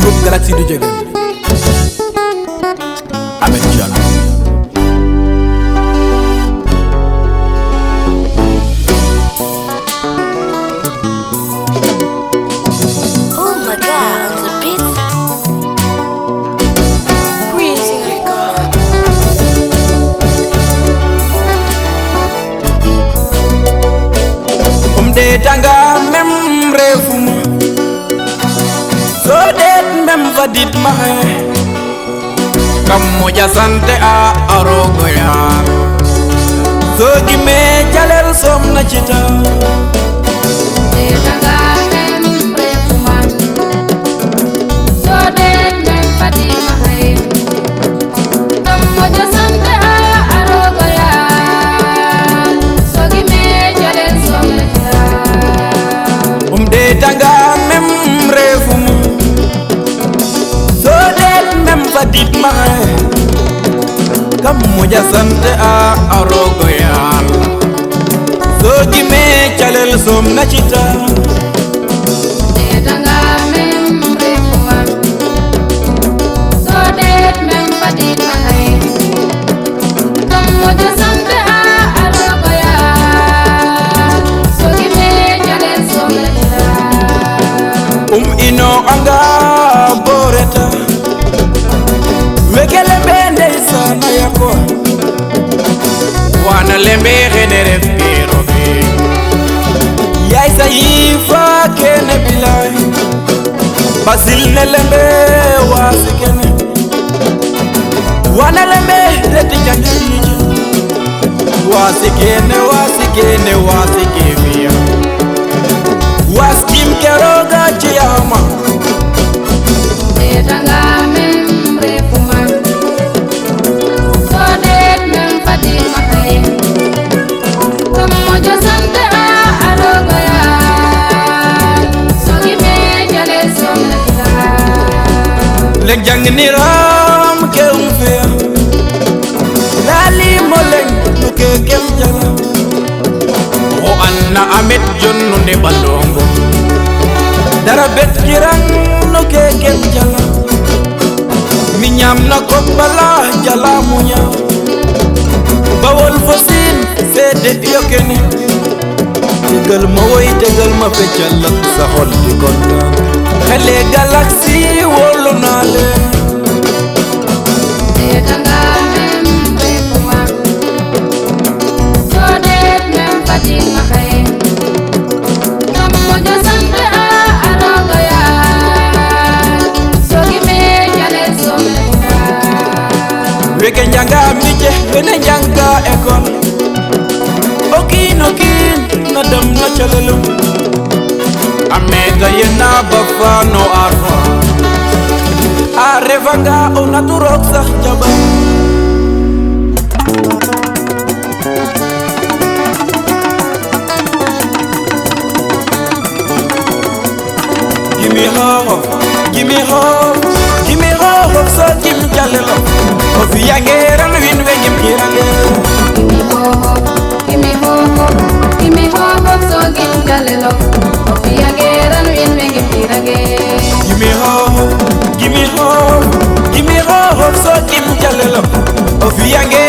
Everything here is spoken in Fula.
Groupe Galaxy du Dieguène Ahmed Diallo. Oh my God, the beat. Crazy record. De tanga mem refuma so det mem vadit mahe kam moja sante a arogo ya so gime jalel som na chita de tanga mem refuma so det mem vadit mahe kam moja sante a arogo ya so gime jalel som na chita de tanga mem refuma so det mem vadit mahe kam moja sante a arogo ya so gime jalel som na chita de tanga mem refuma so det mem vadit mahe kam moja sante a arogo ya so gime jalel som na chita ino anga boreta wekele bende sana yako wana lembe genere pirobi yai saifa kene bilai basil ne lembe wasikene wana lembe reti jangini wasikene wasikevia waskim keroga chiyama de tanga mem refuma so det mem vadit mahe kam moja sante a arogo ya so gime jalel som na chita len jangni ram ke umfe lali moleng ke kem jala o anna amet jonno ne balongo dara bet kiran no ke kem jala minyam na ko bala jala munya bawol fosin sede yokene tegal ma woy tegal ma feccal sa xol di kontaan xele Galaxy wolu nale de tanga mem refuma so det mem vadit mahe kam moja sante a arogo ya so gime jalel som na chita weke njanga mije wene njanga ekol okin na dam na chalelu amega yena bafano arfa arevanga ona turok sax jaba Give me hope, so give me jalelo. Of yangera win when you kirage. Give me hope, so give me jalelo. Of yangera win when you kirage. Give me hope, so give me jalelo. Of yangera